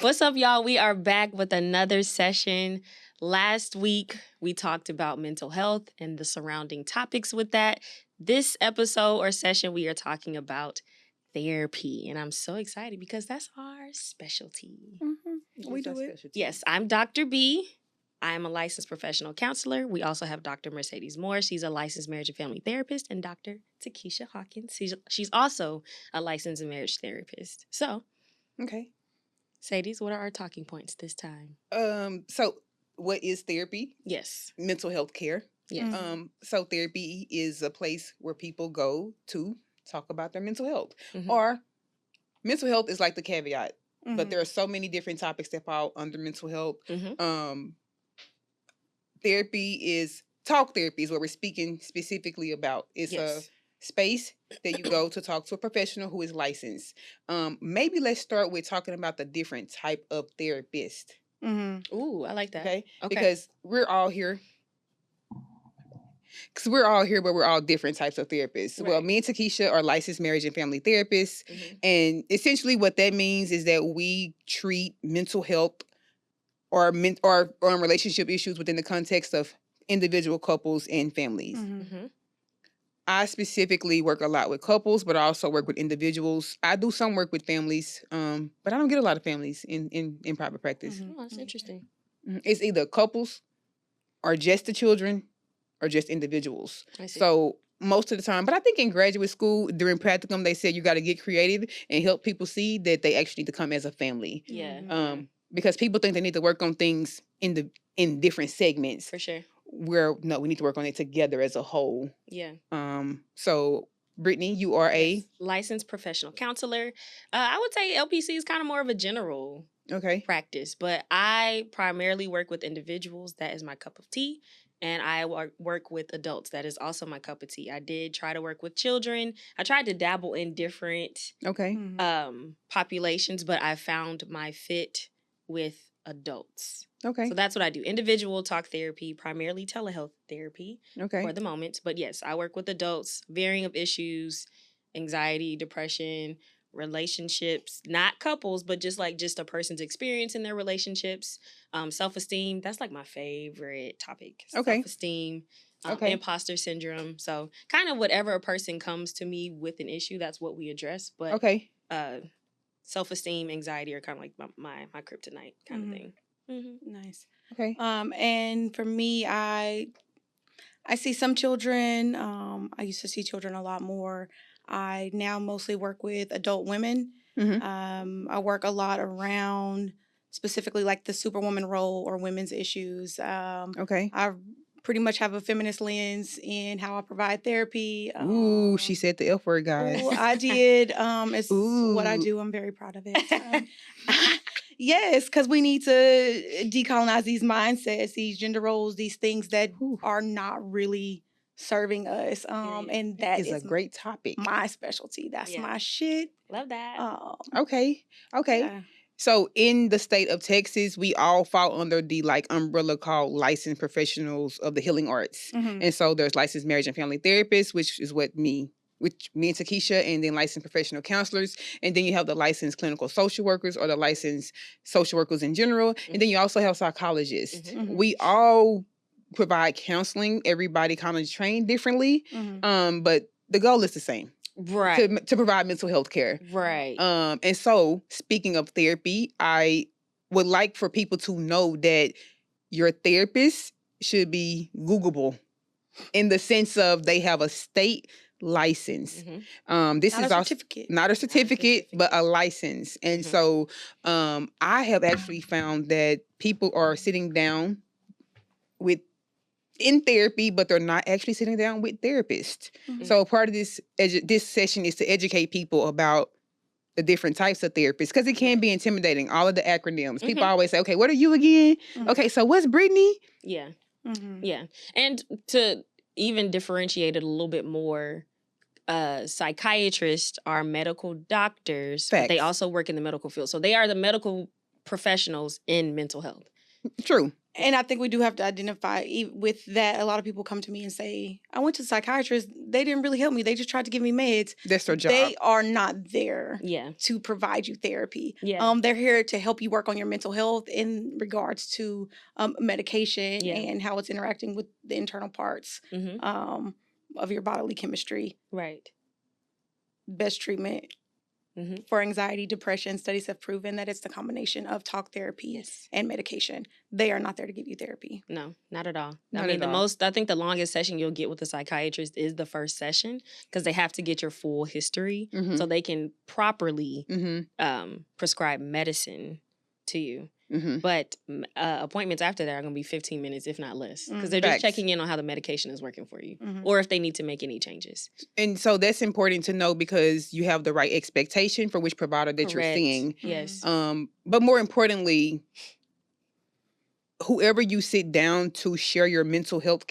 What's up, y'all? We are back with another session. Last week, we talked about mental health and the surrounding topics with that. This episode or session, we are talking about therapy. And I'm so excited because that's our specialty. We do it. Yes, I'm Dr. B. I'm a licensed professional counselor. We also have Dr. Mercedes Moore. She's a licensed marriage and family therapist. And Dr. Takesha Hawkins. She's also a licensed marriage therapist. So, Okay. Sadie's, what are our talking points this time? So what is therapy? Yes. Mental health care. Yes. So therapy is a place where people go to talk about their mental health. Mhm. Or mental health is like the caveat. Mm-hmm. But there are so many different topics that fall under mental health. Mm-hmm. Therapy is talk therapy is what we're speaking specifically about. It's a space that you go to talk to a professional who is licensed. Maybe let's start with talking about the different type of therapist. Ooh, I like that. Okay. Because we're all here. But we're all different types of therapists. Right. Well, me and Takesha are licensed marriage and family therapists. And essentially what that means is that we treat mental health or relationship issues within the context of individual couples and families. I specifically work a lot with couples, but I also work with individuals. I do some work with families, but I don't get a lot of families in private practice. Oh, that's interesting. It's either couples or just the children or just individuals. I see. So most of the time, but I think in graduate school, during practicum, they said you got to get creative and help people see that they actually need to come as a family. Yeah. Because people think they need to work on things in different segments. For sure. Where no, we need to work on it together as a whole. Yeah. So Brittany, you are a licensed professional counselor. I would say LPC is kind of more of a general practice, but I primarily work with individuals. That is my cup of tea. And I work with adults. That is also my cup of tea. I did try to work with children. I tried to dabble in different populations, but I found my fit with adults. Okay. So that's what I do. Individual talk therapy, primarily telehealth therapy for the moment. But yes, I work with adults, varying of issues, anxiety, depression, relationships, not couples, but just a person's experience in their relationships, self-esteem. That's like my favorite topic. Self-esteem, imposter syndrome. So kind of whatever a person comes to me with an issue, that's what we address. But self-esteem, anxiety are kind of like my kryptonite kind of thing. Nice. Okay. And for me, I see some children. I used to see children a lot more. I now mostly work with adult women. I work a lot around specifically like the superwoman role or women's issues. I pretty much have a feminist lens in how I provide therapy. Ooh, she said the F word, guys. Ooh, I did. It's what I do. I'm very proud of it. Yes, because we need to decolonize these mindsets, these gender roles, these things that are not really serving us. And that is a great topic. My specialty. That's my shit. Love that. Okay. Yeah. So in the state of Texas, we all fall under the umbrella called licensed professionals of the healing arts. And so there's licensed marriage and family therapists, which is what me and Takesha, and then licensed professional counselors. And then you have the licensed clinical social workers or the licensed social workers in general. And then you also have psychologists. We all provide counseling. Everybody kind of trained differently. But the goal is the same. Right. To provide mental health care. Right. And so speaking of therapy, I would like for people to know that your therapist should be Googleable in the sense of they have a state license. This is also not a certificate, but a license. And so I have actually found that people are sitting down in therapy, but they're not actually sitting down with therapists. So part of this session is to educate people about the different types of therapists, because it can be intimidating. All of the acronyms. People always say, okay, what are you again? Okay, so what's Brittany? Yeah. Yeah. And to even differentiate it a little bit more, psychiatrists are medical doctors, but they also work in the medical field. So they are the medical professionals in mental health. True. And I think we do have to identify with that. A lot of people come to me and say, I went to the psychiatrist. They didn't really help me. They just tried to give me meds. That's their job. They are not there to provide you therapy. They're here to help you work on your mental health in regards to medication and how it's interacting with the internal parts of your bodily chemistry. Right. Best treatment for anxiety, depression, studies have proven that it's the combination of talk therapy and medication. They are not there to give you therapy. No, not at all. Not I mean, at all. I think the longest session you'll get with a psychiatrist is the first session because they have to get your full history so they can properly prescribe medicine to you. But appointments after that are going to be 15 minutes, if not less, because they're just checking in on how the medication is working for you or if they need to make any changes. And so that's important to know because you have the right expectation for which provider that you're seeing. Yes. But more importantly, whoever you sit down to share your mental health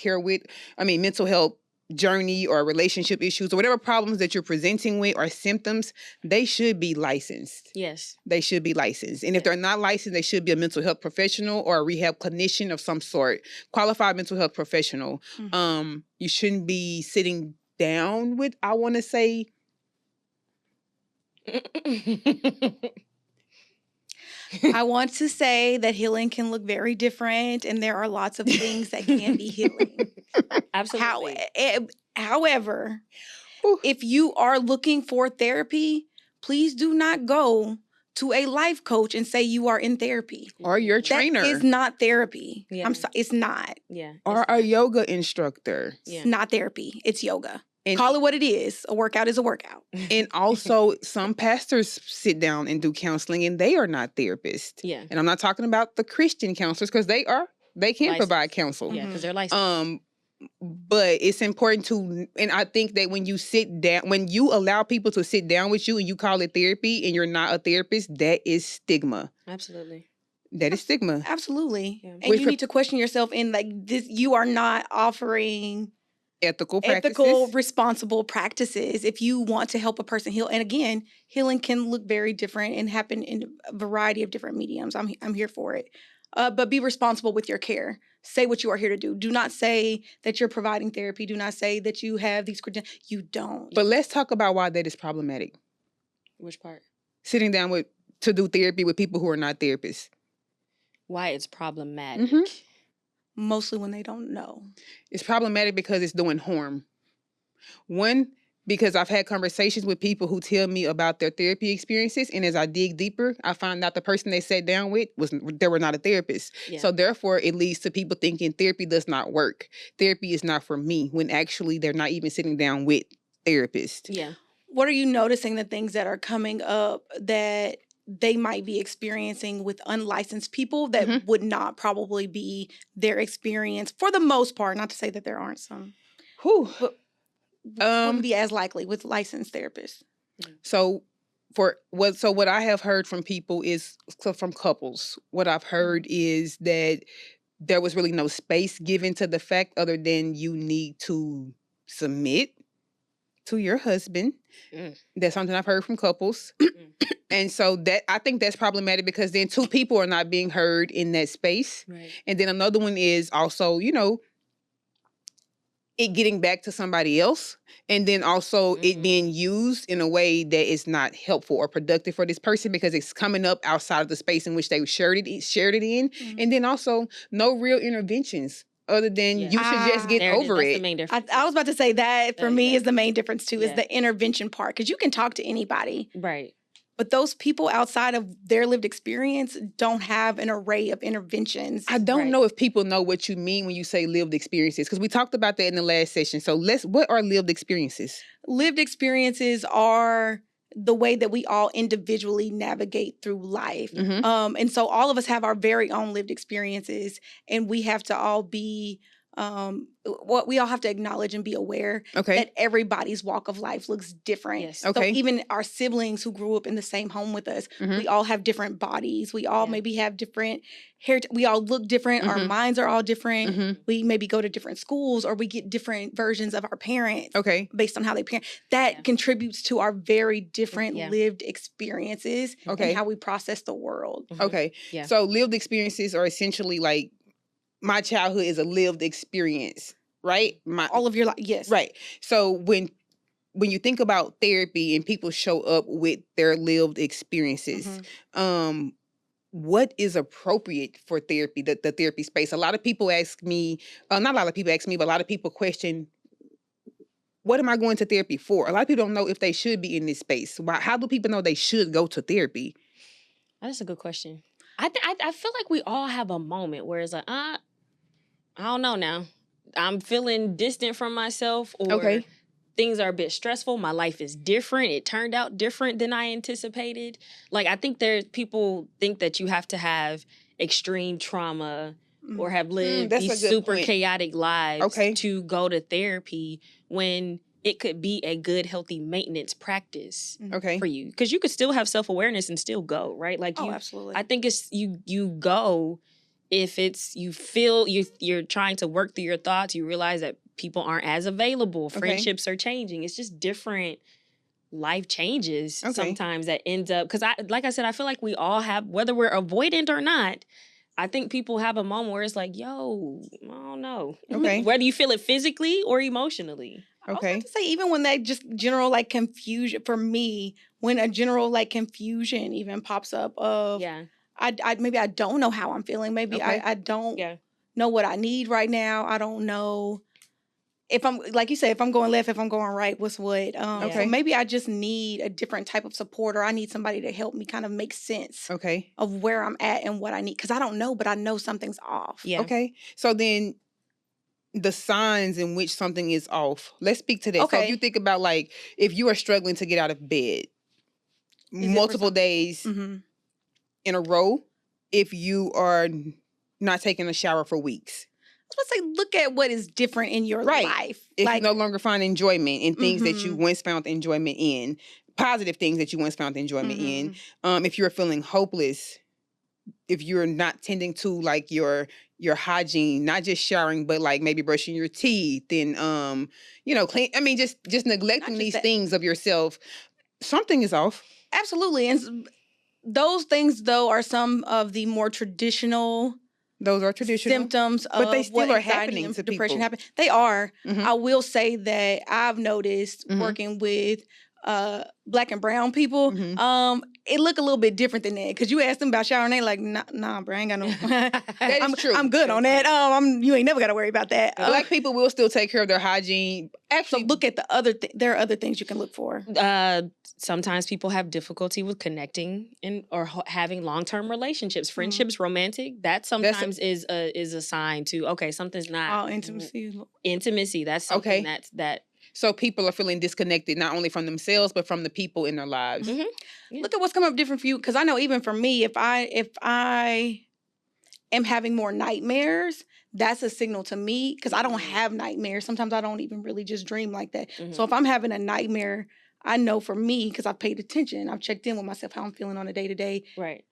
journey or relationship issues or whatever problems that you're presenting with or symptoms, they should be licensed. Yes. They should be licensed. And if they're not licensed, they should be a mental health professional or a rehab clinician of some sort, qualified mental health professional. You shouldn't be sitting down with, I want to say... I want to say that healing can look very different and there are lots of things that can be healing. Absolutely. However, if you are looking for therapy, please do not go to a life coach and say you are in therapy. Or your trainer. That is not therapy. I'm sorry, it's not. Yeah. Or a yoga instructor. It's not therapy. It's yoga. And call it what it is. A workout is a workout. And also, some pastors sit down and do counseling, and they are not therapists. Yeah. And I'm not talking about the Christian counselors because they can licensed. Provide counsel. Yeah, because they're licensed. But it's important to, and I think that when you sit down, when you allow people to sit down with you and you call it therapy and you're not a therapist, that is stigma. Absolutely. That is stigma. Absolutely. Yeah. And you need to question yourself in like this. You are not offering ethical, responsible practices if you want to help a person heal. And again, healing can look very different and happen in a variety of different mediums. I'm here for it. But be responsible with your care. Say what you are here to do. Do not say that you're providing therapy. Do not say that you have these credentials. You don't. But let's talk about why that is problematic. Which part? Sitting down to do therapy with people who are not therapists. Why it's problematic. Mostly when they don't know. It's problematic because it's doing harm. One, because I've had conversations with people who tell me about their therapy experiences, and as I dig deeper, I find out the person they sat down with they were not a therapist. Yeah. So therefore, it leads to people thinking therapy does not work. Therapy is not for me, when actually they're not even sitting down with therapists. Yeah. What are you noticing the things that are coming up that they might be experiencing with unlicensed people that would not probably be their experience for the most part? Not to say that there aren't some. But wouldn't be as likely with licensed therapists. So what I have heard from people is from couples. What I've heard is that there was really no space given to the fact other than you need to submit to your husband. That's something I've heard from couples. And so I think that's problematic because then two people are not being heard in that space. Right. And then another one is also, it getting back to somebody else. And then also it being used in a way that is not helpful or productive for this person because it's coming up outside of the space in which they shared it in. And then also no real interventions. Other than you should just get over it. That's the main difference. I was about to say that for me is the main difference too, is the intervention part. Because you can talk to anybody. Right. But those people outside of their lived experience don't have an array of interventions. I don't know if people know what you mean when you say lived experiences, because we talked about that in the last session. So what are lived experiences? Lived experiences are the way that we all individually navigate through life. And so all of us have our very own lived experiences, and we have to all be we all have to acknowledge and be aware that everybody's walk of life looks different. Yes. So even our siblings who grew up in the same home with us, we all have different bodies. We all maybe have different hair. We all look different. Our minds are all different. We maybe go to different schools, or we get different versions of our parents based on how they parent. That contributes to our very different lived experiences and how we process the world. So lived experiences are essentially like my childhood is a lived experience, right? All of your life, yes. Right. So when you think about therapy and people show up with their lived experiences, what is appropriate for therapy, the therapy space? A lot of people ask me, not a lot of people ask me, but a lot of people question, what am I going to therapy for? A lot of people don't know if they should be in this space. How do people know they should go to therapy? That's a good question. I feel like we all have a moment where it's like, I don't know now. I'm feeling distant from myself, or things are a bit stressful. My life is different. It turned out different than I anticipated. Like, I think people think that you have to have extreme trauma or have lived these super chaotic lives to go to therapy, when it could be a good, healthy maintenance practice for you. Because you could still have self-awareness and still go, right? Like, absolutely. I think it's you go if it's you feel you're trying to work through your thoughts. You realize that people aren't as available. Friendships are changing. It's just different life changes sometimes that ends up, because like I said, I feel like we all have, whether we're avoidant or not, I think people have a moment where it's like, yo, I don't know. Whether you feel it physically or emotionally. I was about to say, even when that just general like confusion, for me, when a general like confusion even pops up of, I maybe I don't know how I'm feeling. Maybe I don't know what I need right now. I don't know if I'm, like you said, if I'm going left, if I'm going right, what's what. So maybe I just need a different type of support, or I need somebody to help me kind of make sense of where I'm at and what I need. Because I don't know, but I know something's off. Yeah. Okay. So then the signs in which something is off. Let's speak to that. So if you think about, like, if you are struggling to get out of bed multiple days in a row, if you are not taking a shower for weeks. I was going to say, look at what is different in your life. If you no longer find enjoyment in things that you once found enjoyment in, positive things that you once found enjoyment in, if you're feeling hopeless, if you're not tending to like your hygiene, not just showering, but like maybe brushing your teeth and clean. I mean, just neglecting these things of yourself, something is off. Absolutely. And those things, though, are some of the more traditional. Those are traditional symptoms of but they still are happening to depression people. happen. They are. I will say that I've noticed working with Black and brown people, it look a little bit different than that. Because you ask them about showering, they like, nah, bro, I ain't got no. That is true. I'm good on that. You ain't never got to worry about that. Black people will still take care of their hygiene. Actually, so look at the other. There are other things you can look for. Sometimes people have difficulty with connecting or having long-term relationships, friendships, romantic. That sometimes is a sign to, something's not. Intimacy. That's something that. So people are feeling disconnected, not only from themselves, but from the people in their lives. Yeah. Look at what's coming up different for you. Because I know even for me, if I am having more nightmares, that's a signal to me. Because I don't have nightmares. Sometimes I don't even really just dream like that. So if I'm having a nightmare, I know for me, because I've paid attention, I've checked in with myself, how I'm feeling on a day-to-day. Right.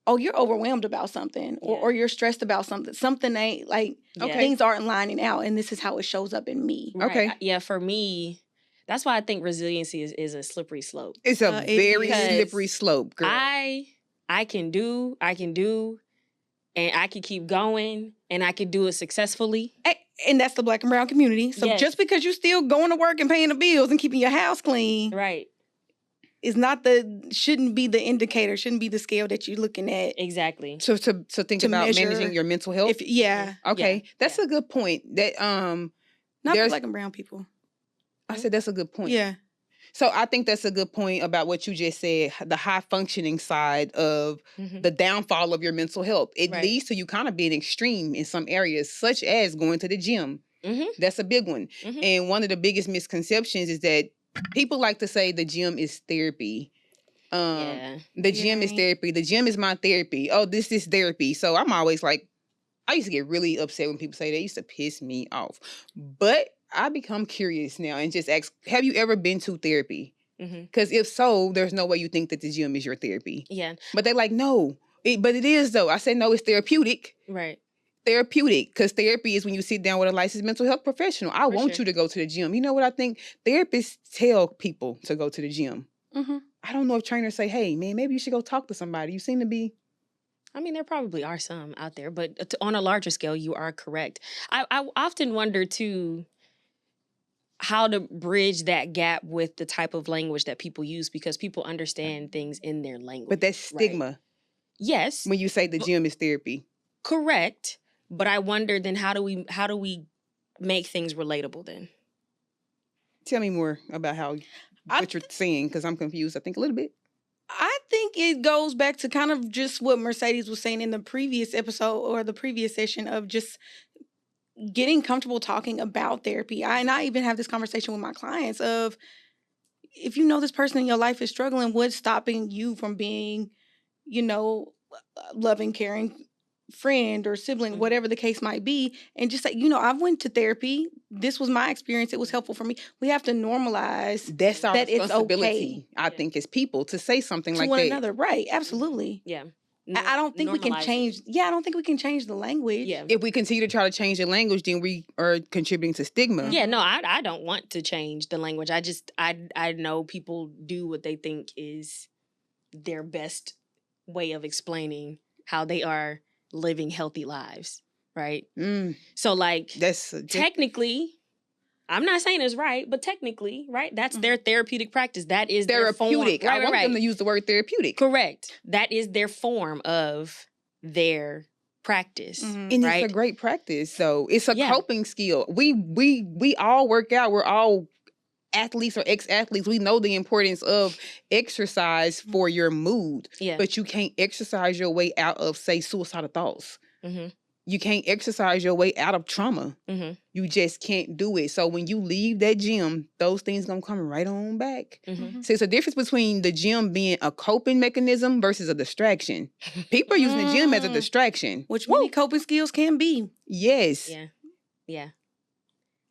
Oh, you're overwhelmed about something, or you're stressed about something. Something ain't like, things aren't lining out, and this is how it shows up in me. Right. Okay. Yeah, for me, that's why I think resiliency is a slippery slope. It's a very slippery slope, girl. I can do, and I can keep going, and I can do it successfully. And that's the Black and brown community. So just because you're still going to work and paying the bills and keeping your house clean. Right. Is shouldn't be the indicator, shouldn't be the scale that you're looking at. Exactly. So think about managing your mental health. Okay. That's a good point. That not for Black and brown people. I said that's a good point. Yeah. So I think that's a good point about what you just said, the high functioning side of the downfall of your mental health. It leads to you kind of being extreme in some areas, such as going to the gym. That's a big one. And one of the biggest misconceptions is that people like to say the gym is therapy. The gym is therapy. The gym is my therapy. Oh, this is therapy. So I'm always like, I used to get really upset when people say that. It used to piss me off. But I become curious now and just ask, have you ever been to therapy? Because if so, there's no way you think that the gym is your therapy. Yeah. But they're like, no. But it is, though. I say, no, it's therapeutic. Right. Therapeutic, because therapy is when you sit down with a licensed mental health professional. I want you to go to the gym. You know what I think? Therapists tell people to go to the gym. I don't know if trainers say, hey, man, maybe you should go talk to somebody. You seem to be I mean, there probably are some out there, but on a larger scale, you are correct. I often wonder, too, how to bridge that gap with the type of language that people use, because people understand things in their language. But that's stigma. Right? Yes. When you say the gym is therapy. Correct. But I wonder then how do we make things relatable then? Tell me more about what you're saying, because I'm confused, I think, a little bit. I think it goes back to kind of just what Mercedes was saying in the previous episode or the previous session of just getting comfortable talking about therapy. And I even have this conversation with my clients of, if you know this person in your life is struggling, what's stopping you from being, loving, caring friend or sibling, whatever the case might be, and just say, I've went to therapy. This was my experience. It was helpful for me. We have to normalize that's our that responsibility, it's okay. I think, as people to say something to like one that. Another, right? Absolutely. Yeah. I don't think we can change. Yeah, I don't think we can change the language. Yeah. If we continue to try to change the language, then we are contributing to stigma. Yeah, no, I don't want to change the language. I know people do what they think is their best way of explaining how they are living healthy lives, right? So, like, that's technically, I'm not saying it's right, but technically, right? That's their therapeutic practice. That is therapeutic. Their form. I want them to use the word therapeutic. Correct. That is their form of their practice, and right? It's a great practice. So it's a coping skill. We all work out. We're all athletes or ex-athletes. We know the importance of exercise for your mood. Yeah. But you can't exercise your way out of, say, suicidal thoughts. You can't exercise your way out of trauma. You just can't do it. So when you leave that gym, those things gonna come right on back. So it's a difference between the gym being a coping mechanism versus a distraction. People are using the gym as a distraction. Which many coping skills can be. Yes. Yeah.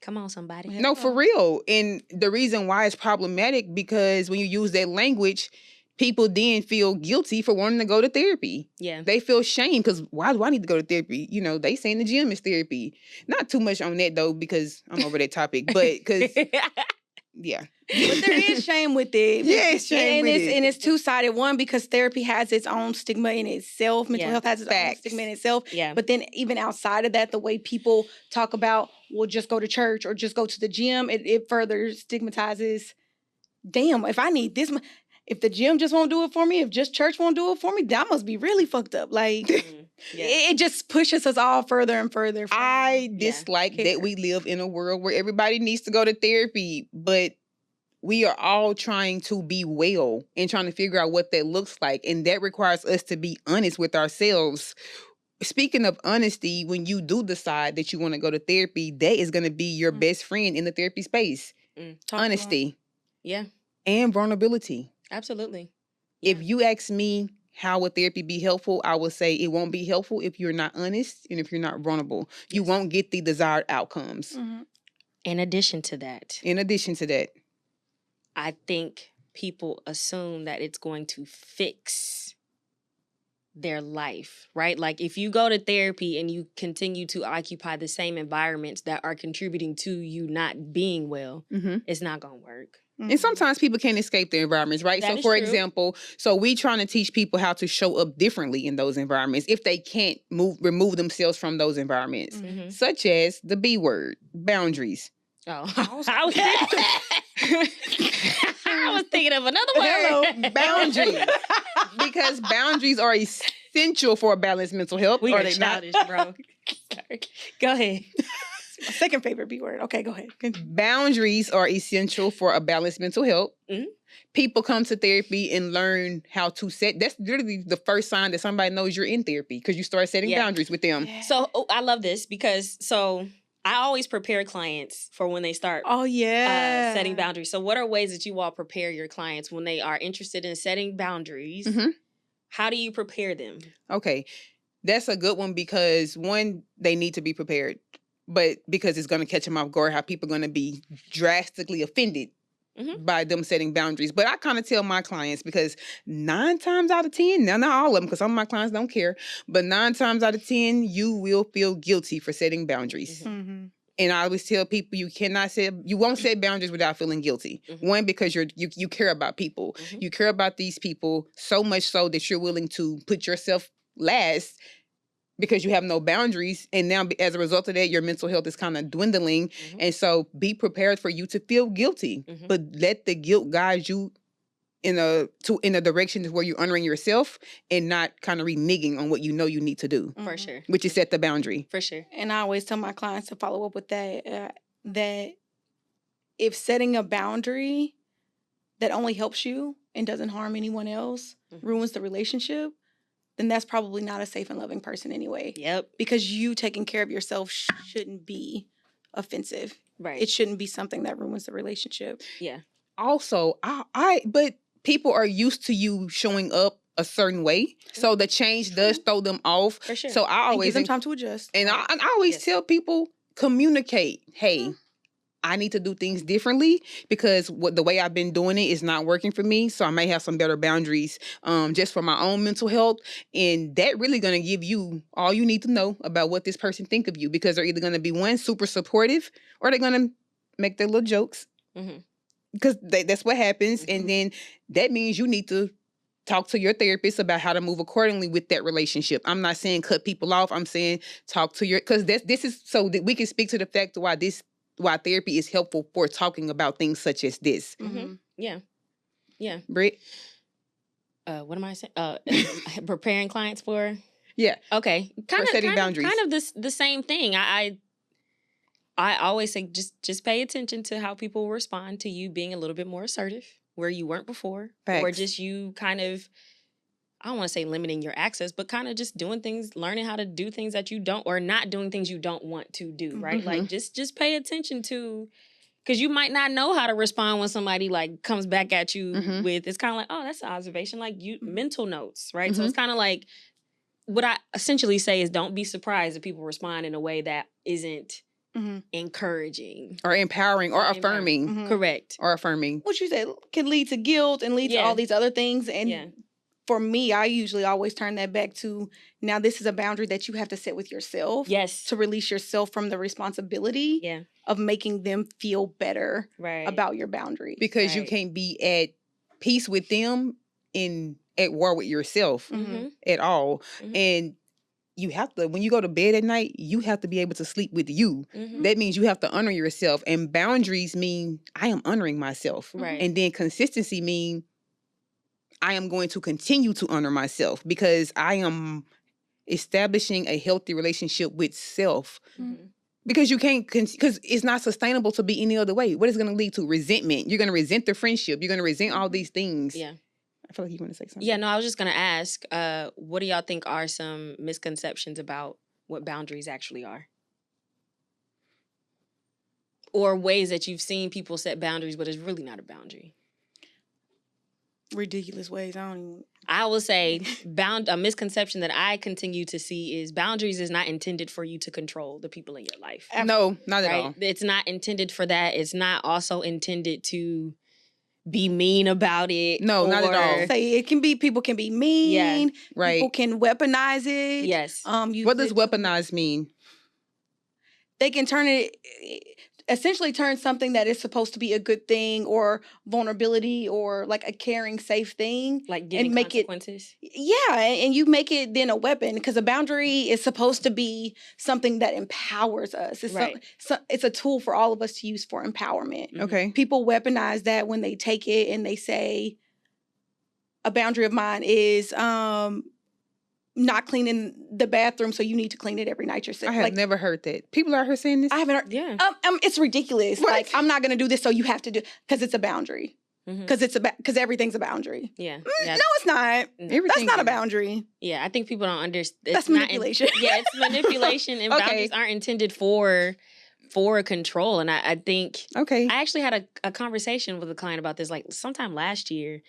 Come on, somebody. No, for real. And the reason why it's problematic, because when you use that language, people then feel guilty for wanting to go to therapy. Yeah. They feel shame because why do I need to go to therapy? They saying the gym is therapy. Not too much on that, though, because I'm over that topic. But because, yeah. But there is shame with it. Yes, shame with it. And it's two-sided. One, because therapy has its own stigma in itself. Mental health has its own stigma in itself. Yeah. But then even outside of that, the way people talk about, well, just go to church or just go to the gym, it further stigmatizes, damn, if I need this, if the gym just won't do it for me, if just church won't do it for me, that must be really fucked up. Like, it just pushes us all further and further. I dislike that we live in a world where everybody needs to go to therapy, but we are all trying to be well and trying to figure out what that looks like. And that requires us to be honest with ourselves. Speaking of honesty, when you do decide that you want to go to therapy, that is going to be your best friend in the therapy space. Honesty. Yeah. And vulnerability. Absolutely. Yeah. If you ask me how would therapy be helpful, I would say it won't be helpful if you're not honest and if you're not vulnerable. Yes. You won't get the desired outcomes. In addition to that, I think people assume that it's going to fix their life, right? Like, if you go to therapy and you continue to occupy the same environments that are contributing to you not being well, it's not going to work. And sometimes people can't escape their environments, right? That so, for true. example, we trying to teach people how to show up differently in those environments if they can't remove themselves from those environments, such as the B word, boundaries. Oh, I was thinking of another word. Hello, boundaries. Because boundaries are essential for a balanced mental health. We are childish, bro. Sorry. Go ahead. My second favorite B word. Okay, go ahead. Boundaries are essential for a balanced mental health. People come to therapy and learn how to set. That's literally the first sign that somebody knows you're in therapy, because you start setting boundaries with them. Yeah. So I love this because I always prepare clients for when they start setting boundaries. So what are ways that you all prepare your clients when they are interested in setting boundaries? How do you prepare them? Okay, that's a good one, because one, they need to be prepared. But because it's going to catch them off guard, how people are going to be drastically offended by them setting boundaries. But I kind of tell my clients, because 9 times out of 10, now not all of them, because some of my clients don't care, but 9 times out of 10, you will feel guilty for setting boundaries. And I always tell people you won't set boundaries without feeling guilty. One, because you care about people. You care about these people so much so that you're willing to put yourself last because you have no boundaries. And now as a result of that, your mental health is kind of dwindling. Mm-hmm. And so be prepared for you to feel guilty, mm-hmm. but let the guilt guide you in a direction where you're honoring yourself and not kind of reneging on what you know you need to do. For sure. Which is set the boundary. For sure. And I always tell my clients to follow up with that, that if setting a boundary that only helps you and doesn't harm anyone else, mm-hmm. ruins the relationship, then that's probably not a safe and loving person anyway. Yep. Because you taking care of yourself shouldn't be offensive. Right. It shouldn't be something that ruins the relationship. Yeah. Also, but people are used to you showing up a certain way, so the change does throw them off. For sure. So I always give them time to adjust. And right. I always tell people, communicate. Hey, I need to do things differently because the way I've been doing it is not working for me. So I may have some better boundaries, just for my own mental health, and that really going to give you all you need to know about what this person think of you, because they're either going to be one, super supportive, or they're going to make their little jokes. Mm-hmm. Because that's what happens. Mm-hmm. And then that means you need to talk to your therapist about how to move accordingly with that relationship. I'm not saying cut people off. I'm saying talk to because this is so that we can speak to the fact why therapy is helpful for talking about things such as this. Mm-hmm. Yeah. Yeah. Britt? What am I saying? Preparing clients for? Yeah. Okay. For setting boundaries. Kind of the same thing. I always say just pay attention to how people respond to you being a little bit more assertive where you weren't before. Facts. Or just you kind of, I don't want to say limiting your access, but kind of just doing things, learning how to do things that you don't, or not doing things you don't want to do, right? Mm-hmm. Like just pay attention to, because you might not know how to respond when somebody like comes back at you mm-hmm. with, it's kind of like, oh, that's an observation, like mental notes, right? Mm-hmm. So it's kind of like, what I essentially say is don't be surprised if people respond in a way that isn't mm-hmm. encouraging or empowering or affirming. Mm-hmm. Correct. Or affirming. What you said can lead to guilt and lead to all these other things. And for me, I usually always turn that back to, now this is a boundary that you have to set with yourself. Yes. To release yourself from the responsibility of making them feel better about your boundary. Because you can't be at peace with them at war with yourself mm-hmm. at all. Mm-hmm. And you have to, when you go to bed at night, you have to be able to sleep with you. Mm-hmm. That means you have to honor yourself. And boundaries mean I am honoring myself. Right. And then consistency mean I am going to continue to honor myself because I am establishing a healthy relationship with self. Mm-hmm. Because you can't, because it's not sustainable to be any other way. What is going to lead to? Resentment. You're going to resent the friendship. You're going to resent all these things. Yeah. I feel like you want to say something. Yeah, no, I was just going to ask, what do y'all think are some misconceptions about what boundaries actually are? Or ways that you've seen people set boundaries, but it's really not a boundary? Ridiculous ways. I will say a misconception that I continue to see is boundaries is not intended for you to control the people in your life. No, not at all. It's not intended for that. It's not also intended to be mean about it. No, not at all. Say it can be, people can be mean. Yeah, right. People can weaponize it. Yes. What does weaponize mean? They can essentially turn something that is supposed to be a good thing or vulnerability or like a caring, safe thing. Like giving consequences? And you make it then a weapon, because a boundary is supposed to be something that empowers us. It's it's a tool for all of us to use for empowerment. Okay. People weaponize that when they take it and they say, a boundary of mine is not cleaning the bathroom, so you need to clean it every night yourself. I have never heard that. People out here saying this? I haven't heard. Yeah. It's ridiculous. What? Like, I'm not going to do this, so you have to do, because it's a boundary. Because because everything's a boundary. Yeah. No, it's not. That's not a boundary. Yeah, I think people don't understand. That's manipulation. It's manipulation, and boundaries aren't intended for control. And I think I actually had a conversation with a client about this like sometime last year.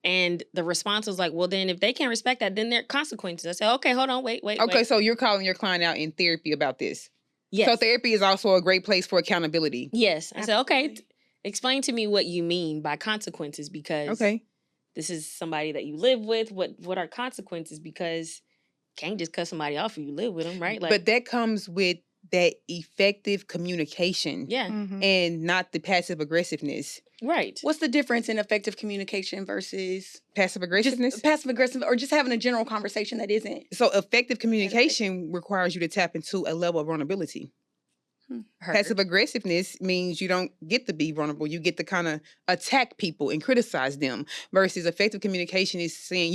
And the response was like, well, then if they can't respect that, then there are consequences. I said, okay, hold on, wait. Okay, so you're calling your client out in therapy about this. Yes. So therapy is also a great place for accountability. Yes. I said, okay, explain to me what you mean by consequences, because this is somebody that you live with. What are consequences? Because you can't just cut somebody off if you live with them, right? Like, but that comes with that effective communication. Yeah. And not the passive aggressiveness. Right. What's the difference in effective communication versus passive aggressiveness? Passive aggressive, or just having a general conversation that isn't. So effective communication requires you to tap into a level of vulnerability. Passive aggressiveness means you don't get to be vulnerable. You get to kind of attack people and criticize them. Versus effective communication is saying,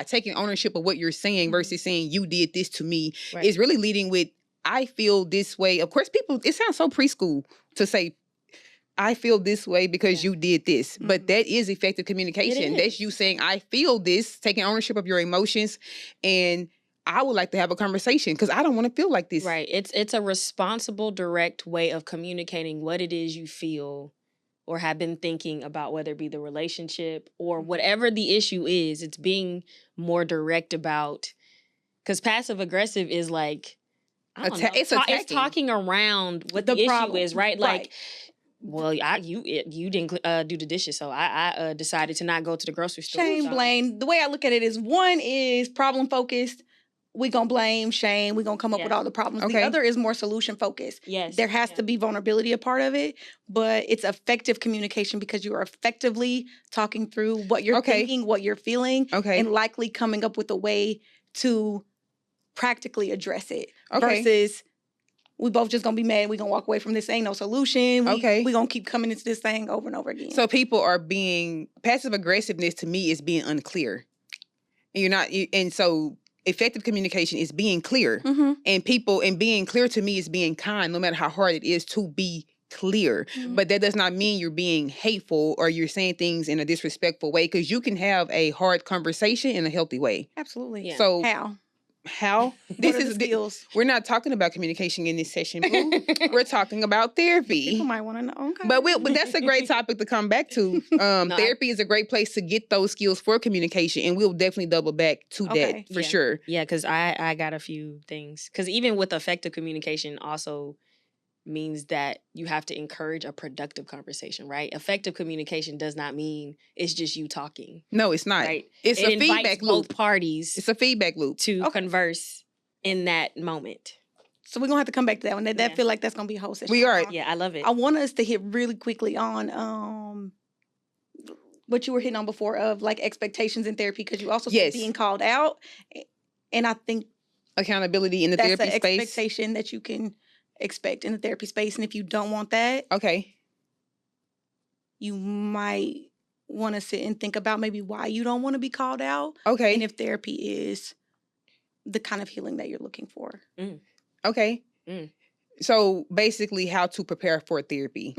taking ownership of what you're saying versus saying you did this to me. Right. Is really leading with, I feel this way. Of course, it sounds so preschool to say, I feel this way because you did this. But that is effective communication. That's you saying, I feel this, taking ownership of your emotions, and I would like to have a conversation because I don't want to feel like this. Right. It's a responsible, direct way of communicating what it is you feel or have been thinking about, whether it be the relationship or whatever the issue is. It's being more direct about, because passive aggressive is like, I don't know, it's talking around what the issue is, right? Like, well, you didn't do the dishes, so I decided to not go to the grocery store. Shame, blame. The way I look at it is, one is problem focused. We gonna blame, shame. We gonna come up with all the problems. Okay. The other is more solution focused. Yes, there has to be vulnerability a part of it, but it's effective communication because you are effectively talking through what you're thinking, what you're feeling, and likely coming up with a way to practically address it. Versus, we both just gonna be mad. We gonna walk away from this. Ain't no solution. We gonna keep coming into this thing over and over again. So people are passive aggressiveness to me is being unclear, and you're not. And so effective communication is being clear, and being clear to me is being kind, no matter how hard it is to be clear. But that does not mean you're being hateful or you're saying things in a disrespectful way, because you can have a hard conversation in a healthy way. Absolutely. Yeah. So how this is skills. We're not talking about communication in this session, boo. We're talking about therapy. People might want to know. Okay. But that's a great topic to come back to. Therapy is a great place to get those skills for communication, and we'll definitely double back to that for sure. Yeah, because I got a few things. Because even with effective communication also means that you have to encourage a productive conversation, right? Effective communication does not mean it's just you talking. No, it's not. Right? It's a feedback loop. Both parties. It's a feedback loop to converse in that moment. So we're gonna have to come back to that one. That feel like that's gonna be a whole session. We are. Yeah, I love it. I want us to hit really quickly on what you were hitting on before of like expectations in therapy, because you also said being called out, and I think accountability in the therapy space. That's an expectation that you can expect in the therapy space, and if you don't want that, you might want to sit and think about maybe why you don't want to be called out, and if therapy is the kind of healing that you're looking for. So basically, how to prepare for therapy.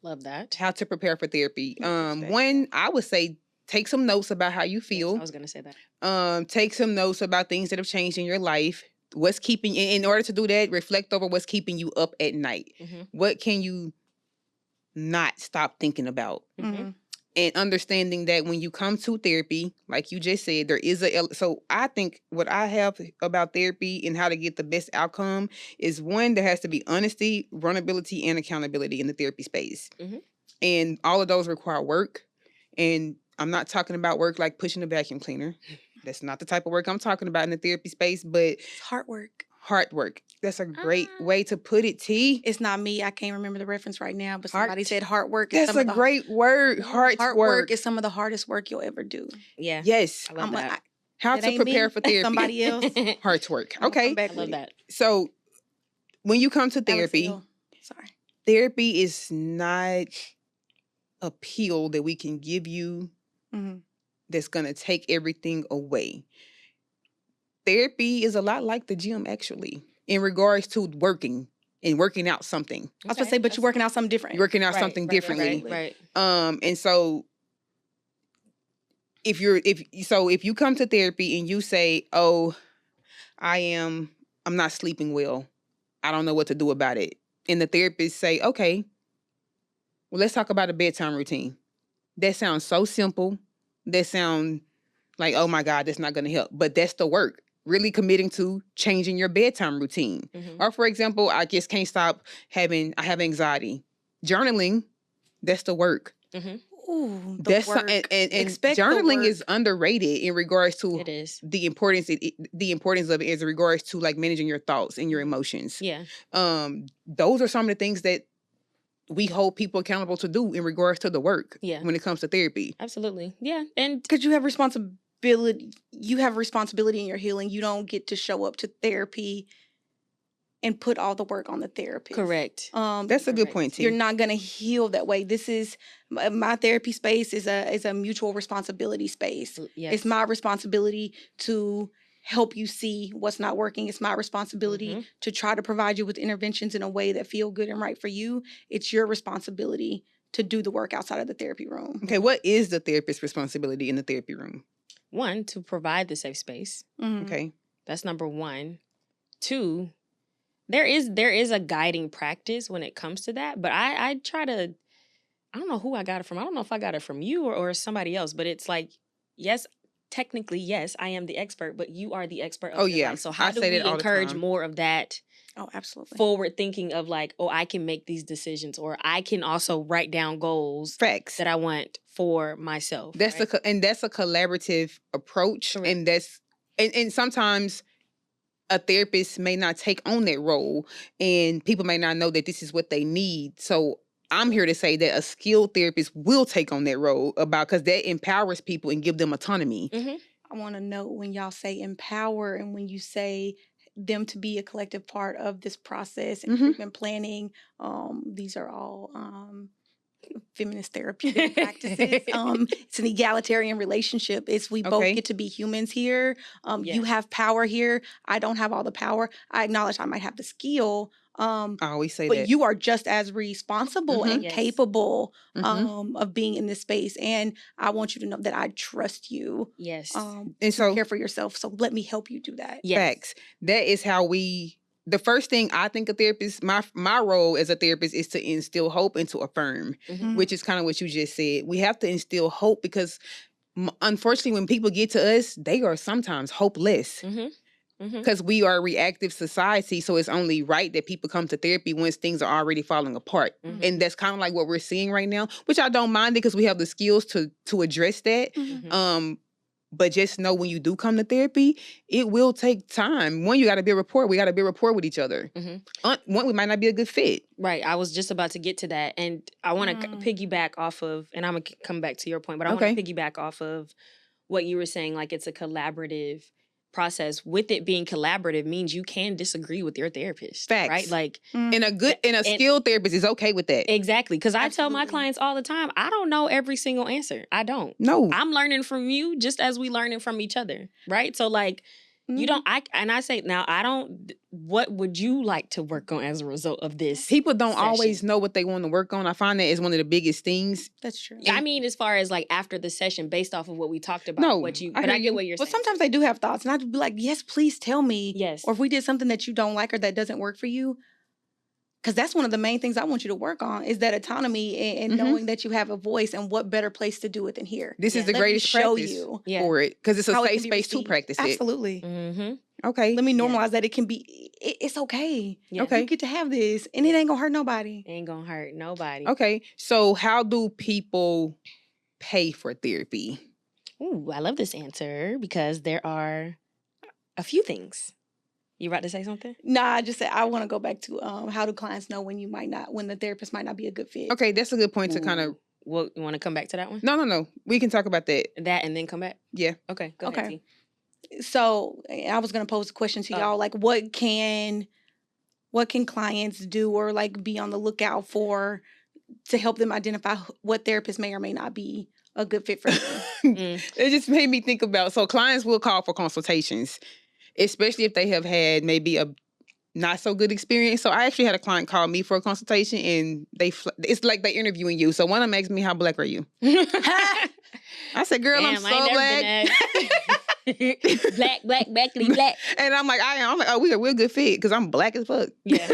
Love that. How to prepare for therapy. One, I would say, take some notes about how you feel. Yes, I was gonna say that. Take some notes about things that have changed in your life. What's keeping, in order to do that, reflect over what's keeping you up at night. What can you not stop thinking about? And understanding that when you come to therapy, like you just said, there is so I think what I have about therapy and how to get the best outcome is, one, there has to be honesty, vulnerability, and accountability in the therapy space. And all of those require work. And I'm not talking about work like pushing a vacuum cleaner. That's not the type of work I'm talking about in the therapy space, but it's hard work. Hard work. That's a great way to put it, T. It's not me. I can't remember the reference right now, but somebody said hard work. That's a great word. Hard work is some of the hardest work you'll ever do. Yeah. Yes. I love that. How to prepare for therapy. Somebody else. Hard work. Okay. I love that. So when you come to therapy, therapy is not a pill that we can give you that's going to take everything away. Therapy is a lot like the gym, actually, in regards to working out something. I was going to say, but you're working out something different. You're working out something differently. Right. And so if you come to therapy and you say, "Oh, I'm not sleeping well. I don't know what to do about it." And the therapist say, "Okay, well, let's talk about a bedtime routine." That sounds so simple. That sounds like, oh my God, that's not going to help. But that's the work. Really committing to changing your bedtime routine. Or for example, I have anxiety. Journaling, that's the work. Ooh, that's work. And journaling is underrated in regards to it is the importance of it is in regards to like managing your thoughts and your emotions. Yeah. Those are some of the things that we hold people accountable to do in regards to the work. Yeah. When it comes to therapy. Absolutely. Yeah. And because you have responsibility, in your healing. You don't get to show up to therapy and put all the work on the therapist. Correct. That's a good point too. You're not going to heal that way. This is my therapy space is a mutual responsibility space. Yes. It's my responsibility to help you see what's not working. It's my responsibility to try to provide you with interventions in a way that feel good and right for you. It's your responsibility to do the work outside of the therapy room. Okay, what is the therapist's responsibility in the therapy room? 1, to provide the safe space. Okay. That's number 1. 2, there is a guiding practice when it comes to that, but I try to, I don't know who I got it from. I don't know if I got it from you or somebody else, but it's like, yes, technically, yes, I am the expert, but you are the expert of your life. So how do we encourage more of that? Oh, absolutely. Forward thinking of like, oh, I can make these decisions, or I can also write down goals Facts that I want for myself. That's right? that's a collaborative approach. Correct. And that's and sometimes a therapist may not take on that role, and people may not know that this is what they need. So I'm here to say that a skilled therapist will take on that role because that empowers people and give them autonomy. I want to note when y'all say empower and when you say them to be a collective part of this process and treatment planning, these are all feminist therapeutic practices. It's an egalitarian relationship. We both get to be humans here. You have power here. I don't have all the power. I acknowledge I might have the skill. I always say but that. you are just as responsible and capable of being in this space. And I want you to know that I trust you. Yes. And so care for yourself. So let me help you do that. Yes. Facts. That is how the first thing I think a therapist, my role as a therapist is to instill hope and to affirm, which is kind of what you just said. We have to instill hope because unfortunately when people get to us, they are sometimes hopeless. Because we are a reactive society, so it's only right that people come to therapy once things are already falling apart. And that's kind of like what we're seeing right now, which I don't mind it because we have the skills to address that. But just know when you do come to therapy, it will take time. One, you got to build rapport. We got to build rapport with each other. One, we might not be a good fit. Right. I was just about to get to that. And I want to piggyback off of, and I'm going to come back to your point, but I want to piggyback off of what you were saying, like it's a collaborative process. With it being collaborative means you can disagree with your therapist. Facts. Right? Like and a skilled therapist is okay with that. Exactly. Because I tell my clients all the time, I don't know every single answer. I don't. No. I'm learning from you just as we learning from each other. Right? So like you don't, I say, now I don't, what would you like to work on as a result of this? People don't always know what they want to work on. I find that is one of the biggest things. That's true. I mean, as far as like after the session, based off of what we talked about, but I get what you're saying. Well, sometimes they do have thoughts and I'd be like, yes, please tell me. Yes. Or if we did something that you don't like or that doesn't work for you, because that's one of the main things I want you to work on is that autonomy and knowing that you have a voice, and what better place to do it than here. This is the greatest practice for it because it's a safe space to practice it. Absolutely. Okay. Let me normalize that it can be, it's okay. Okay. You get to have this and it ain't gonna hurt nobody. Ain't gonna hurt nobody. Okay. So how do people pay for therapy? Ooh, I love this answer because there are a few things. You about to say something? Nah, I just said I want to go back to how do clients know when when the therapist might not be a good fit? Okay, that's a good point to kind of. Well, you want to come back to that one? No. We can talk about that. That and then come back? Yeah. Okay, go ahead, T. So I was going to pose a question to y'all, like what can clients do or like be on the lookout for to help them identify what therapist may or may not be a good fit for them? It just made me think about, so clients will call for consultations, especially if they have had maybe a not so good experience. So I actually had a client call me for a consultation and it's like they interviewing you. So one of them asked me, how black are you? I said, girl, I'm so black. blackly black. And I'm like, I am. I'm like, oh, we're a good fit because I'm black as fuck. Yeah.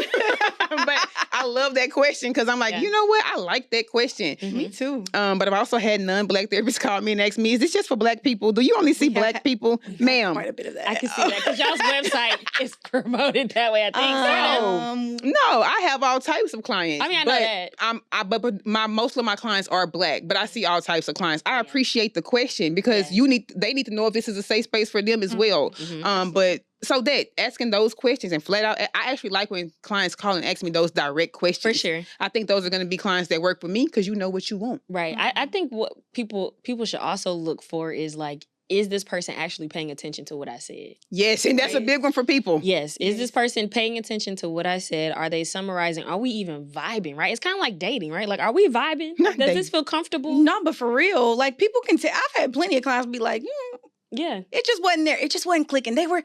But I love that question because I'm like, you know what? I like that question. Me too. But I've also had non-Black therapists call me and ask me, is this just for Black people? Do you only see Black people? Ma'am. Quite a bit of that. I can see that because y'all's website is promoted that way, I think. No, I have all types of clients. I mean, I know that. But most of my clients are Black, but I see all types of clients. I appreciate the question because they need to know if this is a safe space for them as well. But so that asking those questions and flat out, I actually like when clients call and ask me those direct questions. For sure. I think those are going to be clients that work for me because you know what you want. Right. I think what people should also look for is like, is this person actually paying attention to what I said? Yes, and that's a big one for people. Yes. Is this person paying attention to what I said? Are they summarizing? Are we even vibing, right? It's kind of like dating, right? Like, are we vibing? Does this feel comfortable? No, but for real, like people can tell. I've had plenty of clients be like, yeah, it just wasn't there. It just wasn't clicking. They were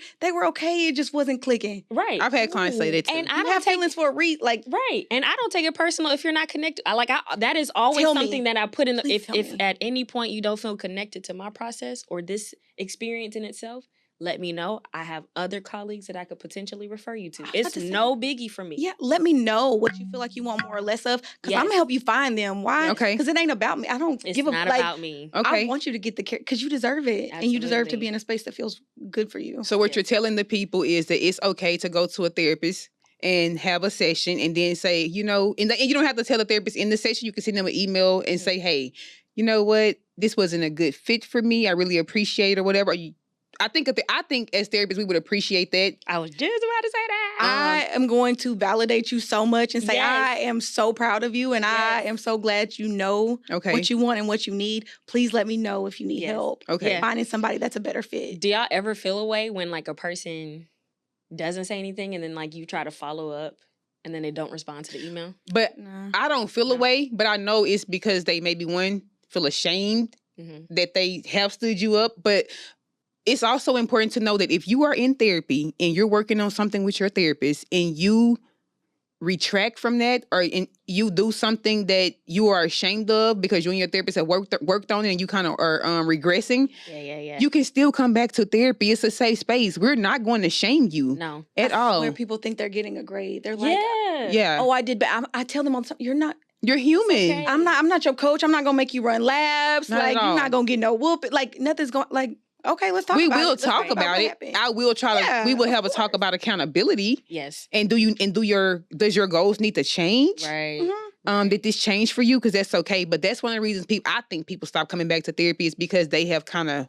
okay. It just wasn't clicking. Right. I've had clients say that too. And I don't have feelings for a right. And I don't take it personal if you're not connected. That is always something that I put in. If at any point you don't feel connected to my process or this experience in itself, let me know. I have other colleagues that I could potentially refer you to. It's no biggie for me. Yeah, let me know what you feel like you want more or less of, because I'm gonna help you find them. Why? Okay. Because it ain't about me. It's not about me. Okay. I want you to get the care because you deserve it, and you deserve to be in a space that feels good for you. So what you're telling the people is that it's okay to go to a therapist and have a session, and then say, and you don't have to tell the therapist in the session. You can send them an email and say, hey, you know what? This wasn't a good fit for me. I really appreciate it or whatever. I think as therapists, we would appreciate that. I was just about to say that. I am going to validate you so much and say, I am so proud of you. And I am so glad you know what you want and what you need. Please let me know if you need help. Okay. Finding somebody that's a better fit. Do y'all ever feel a way when like a person doesn't say anything and then like you try to follow up and then they don't respond to the email? But I don't feel a way, but I know it's because they maybe feel ashamed that they have stood you up. But it's also important to know that if you are in therapy and you're working on something with your therapist and you retract from that or you do something that you are ashamed of because you and your therapist have worked on it and you kind of are regressing, you can still come back to therapy. It's a safe space. We're not going to shame you at all. Where people think they're getting a grade. They're like, oh, I did, but I tell them all the time, you're not. You're human. Okay. I'm not your coach. I'm not going to make you run labs. Not you're not going to get no whoop. Like nothing's going okay, let's talk about it. We will talk about it. I will try to. We will have a talk about accountability. Yes. And does your goals need to change? Right. Mm-hmm. Did this change for you? Because that's okay. But that's one of the reasons I think people stop coming back to therapy is because they have kind of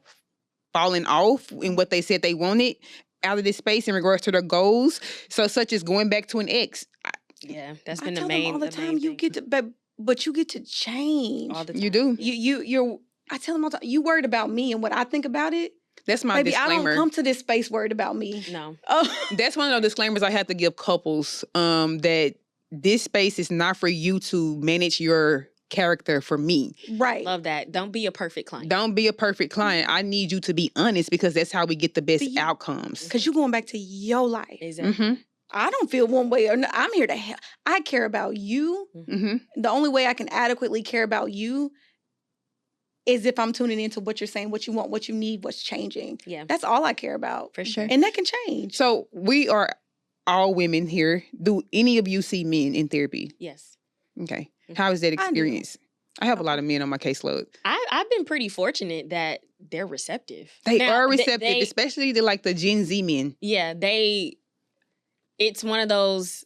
fallen off in what they said they wanted out of this space in regards to their goals. So such as going back to an ex. Yeah, that's been the main. Them all the time. You get to, but you get to change. All the time. You do. You're. I tell them all the time. You worried about me and what I think about it. That's my disclaimer. I don't come to this space worried about me. No. That's one of the disclaimers I have to give couples. That this space is not for you to manage your character for me. Right. Love that. Don't be a perfect client. Don't be a perfect client. I need you to be honest because that's how we get the best outcomes. Because you're going back to your life. Exactly. Mm-hmm. I don't feel one way or another. I'm here to help. I care about you. Mm-hmm. The only way I can adequately care about you is if I'm tuning into what you're saying, what you want, what you need, what's changing. Yeah. That's all I care about. For sure. And that can change. So we are all women here. Do any of you see men in therapy? Yes. Okay. How is that experience? I have a lot of men on my caseload. I've been pretty fortunate that they're receptive. They are receptive, especially the Gen Z men. Yeah, it's one of those,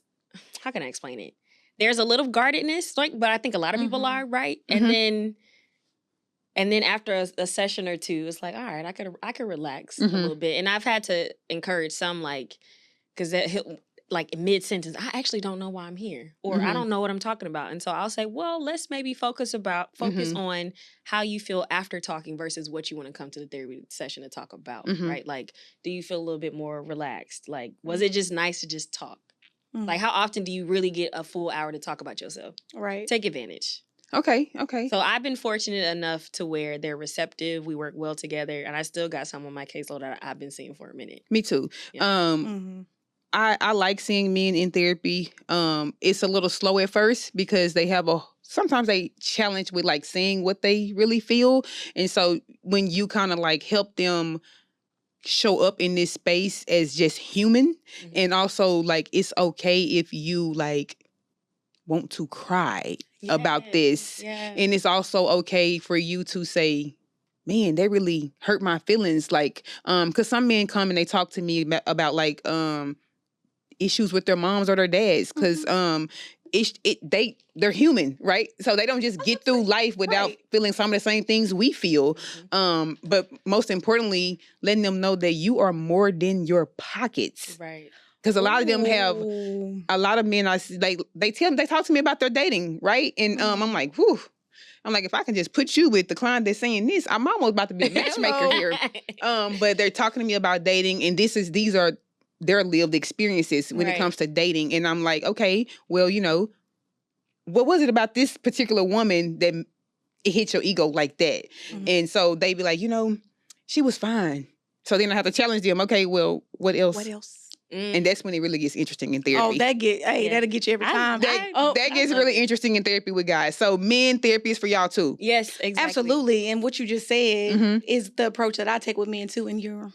how can I explain it? There's a little guardedness, but I think a lot of people are, right? And then after a session or two, it's like, all right, I could relax a little bit. And I've had to encourage some, because mid-sentence, I actually don't know why I'm here. Or I don't know what I'm talking about. And so I'll say, well, let's maybe focus on how you feel after talking versus what you want to come to the therapy session to talk about, right? Like, do you feel a little bit more relaxed? Like, was it just nice to just talk? Like, how often do you really get a full hour to talk about yourself? Right. Take advantage. Okay. So I've been fortunate enough to where they're receptive. We work well together. And I still got some on my caseload that I've been seeing for a minute. Me too. Yeah. I like seeing men in therapy. It's a little slow at first because sometimes they challenge with saying what they really feel. And so when you kind of help them show up in this space as just human and also it's okay if you want to cry about this. Yes. And it's also okay for you to say, man, they really hurt my feelings. Like, because some men come and they talk to me about like issues with their moms or their dads. Because they're human, right? So they don't just get through life without feeling some of the same things we feel. But most importantly, letting them know that you are more than your pockets. Right. Because a lot of them have, a lot of men, they talk to me about their dating, right? And I'm like, whew. I'm like, if I can just put you with the client that's saying this, I'm almost about to be a matchmaker here. But they're talking to me about dating, and these are their lived experiences when it comes to dating. And I'm like, okay, well, you know, what was it about this particular woman that it hit your ego like that? And so they be like, you know, she was fine. So then I have to challenge them. Okay, well, what else? What else? And that's when it really gets interesting in therapy. Oh, that'll get you every time. That gets really interesting in therapy with guys. So men therapy is for y'all too. Yes, exactly. Absolutely. And what you just said is the approach that I take with men too. And you're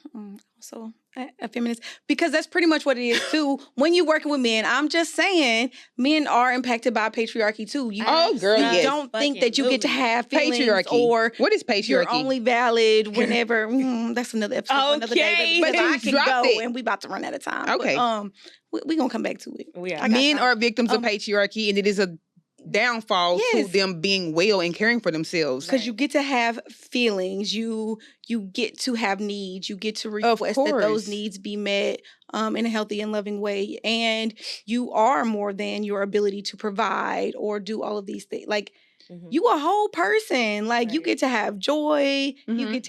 also a feminist, because that's pretty much what it is too. When you're working with men, I'm just saying, men are impacted by patriarchy too. You don't think that you get to have feelings patriarchy. Or what is patriarchy? You're only valid whenever. That's another episode for another day. But I can go, and we about to run out of time. Okay, but, we're gonna come back to it. Men are victims of patriarchy, and it is a downfall to them being well and caring for themselves. Because you get to have feelings, you get to have needs, you get to request that those needs be met in a healthy and loving way, and you are more than your ability to provide or do all of these things. Like you a whole person. Like you get to have joy, you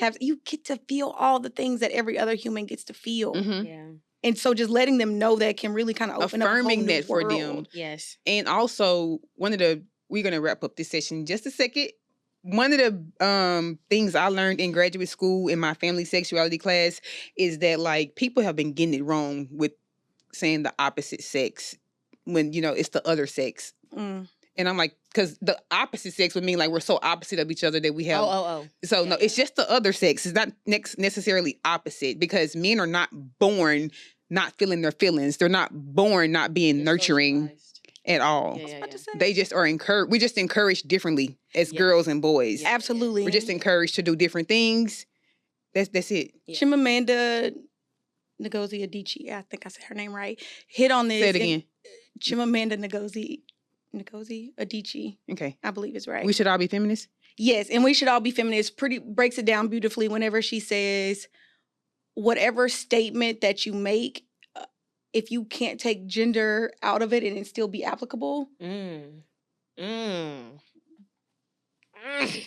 get to feel all the things that every other human gets to feel. Yeah. And so just letting them know that can really kind of open up a whole new that for world. them. Yes. And also, we're going to wrap up this session in just a second. One of the things I learned in graduate school in my family sexuality class is that, like, people have been getting it wrong with saying the opposite sex when, you know, it's the other sex. And I'm like, because the opposite sex would mean like we're so opposite of each other that we have. So no, it's just the other sex. It's not necessarily opposite, because men are not born not feeling their feelings. They're not born not being nurturing at all. They just are encouraged. We're just encouraged differently as girls and boys. Absolutely. We're just encouraged to do different things. That's it. Chimamanda Ngozi Adichie, I think I said her name right, hit on this. Say it again. Chimamanda Ngozi Adichie. Okay. I believe it's right. We should all be feminists? Yes, and we should all be feminists. Breaks it down beautifully whenever she says, whatever statement that you make, if you can't take gender out of it and it still be applicable, then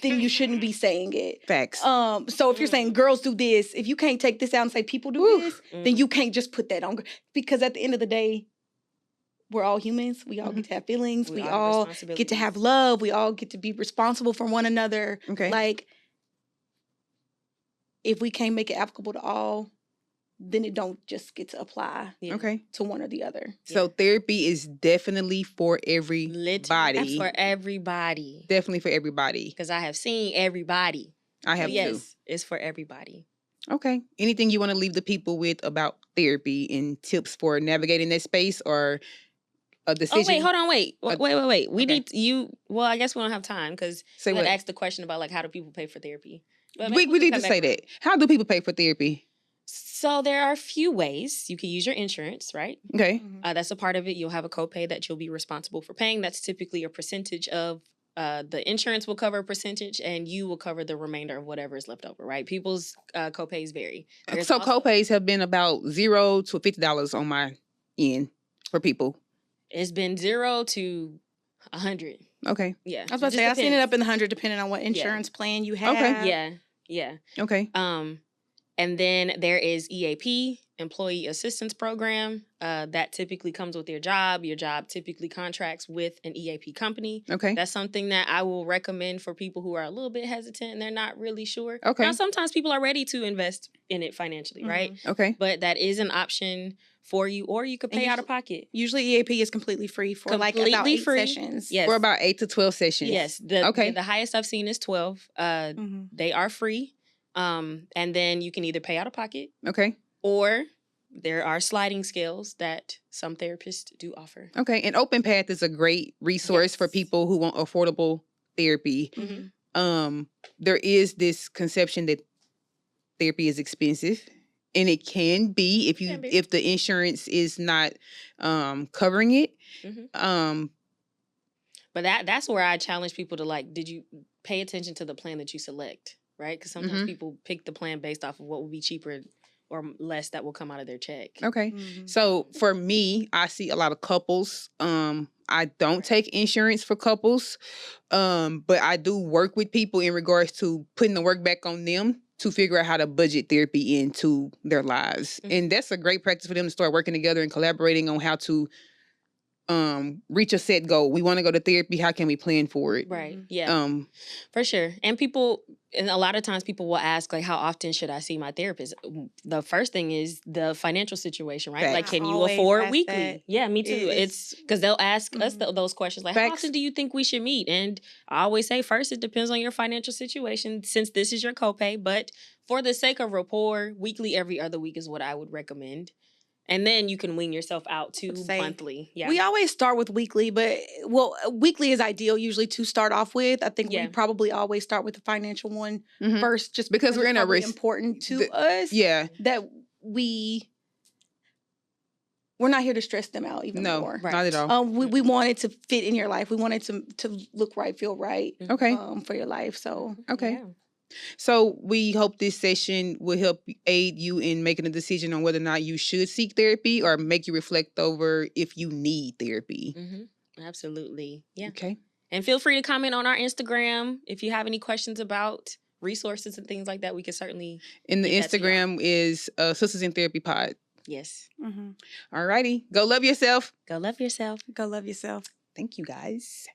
you shouldn't be saying it. Facts. So if you're saying girls do this, if you can't take this out and say people do this, then you can't just put that on. Because at the end of the day, we're all humans. We all get to have feelings. We all get to have love. We all get to be responsible for one another. Okay. Like, if we can't make it applicable to all, then it don't just get to apply to one or the other. So therapy is definitely for everybody. Literally for everybody. Definitely for everybody. Because I have seen everybody. I have too. Yes, it's for everybody. Okay. Anything you want to leave the people with about therapy and tips for navigating that space, or a decision? Oh, wait, hold on, wait. We need you. Well, I guess we don't have time because we had asked the question about like how do people pay for therapy. But we need to say that. How do people pay for therapy? So there are a few ways. You can use your insurance, right? Okay. That's a part of it. You'll have a copay that you'll be responsible for paying. That's typically a percentage of the insurance will cover a percentage, and you will cover the remainder of whatever is left over, right? People's copays vary. So copays have been about $0 to $50 on my end for people. It's been 0 to 100. Okay. Yeah. I was about to say, I've seen it up in the 100 depending on what insurance plan you have. Okay. Yeah. Okay. And then there is EAP, Employee Assistance Program. That typically comes with your job. Your job typically contracts with an EAP company. Okay. That's something that I will recommend for people who are a little bit hesitant and they're not really sure. Okay. Now, sometimes people are ready to invest in it financially, right? Okay. But that is an option for you, or you could pay out of pocket. Usually EAP is completely free for like about 8 sessions. Yes. For about 8 to 12 sessions. Yes. The highest I've seen is 12. They are free. And then you can either pay out of pocket. Okay. Or there are sliding scales that some therapists do offer. Okay, and Open Path is a great resource for people who want affordable therapy. There is this conception that therapy is expensive, and it can be if the insurance is not covering it. But that's where I challenge people to, like, did you pay attention to the plan that you select, right? Because sometimes people pick the plan based off of what would be cheaper or less that will come out of their check. Okay. So for me, I see a lot of couples. I don't take insurance for couples, but I do work with people in regards to putting the work back on them to figure out how to budget therapy into their lives. And that's a great practice for them to start working together and collaborating on how to reach a set goal. We want to go to therapy. How can we plan for it? Right. Yeah. For sure. And a lot of times people will ask, like, how often should I see my therapist? The first thing is the financial situation, right? Like, can you afford weekly? That. Yeah, me too. It's because they'll ask us those questions, like, how often do you think we should meet? And I always say, first, it depends on your financial situation, since this is your copay. But for the sake of rapport, weekly, every other week is what I would recommend. And then you can wean yourself out to monthly. Yeah. We always start with weekly, but weekly is ideal usually to start off with. I think we probably always start with the financial one first, just because we're in a risk. Important to us. Yeah. That we're not here to stress them out even more. Not at all. We want it to fit in your life. We want it to look right, feel right. Okay. For your life. So okay. Yeah. So we hope this session will help aid you in making a decision on whether or not you should seek therapy, or make you reflect over if you need therapy. Absolutely. Yeah. Okay. And feel free to comment on our Instagram if you have any questions about resources and things like that. We can certainly. And the Instagram is Sisters in Therapy Pod. Yes. All righty. Go love yourself. Go love yourself. Go love yourself. Thank you, guys.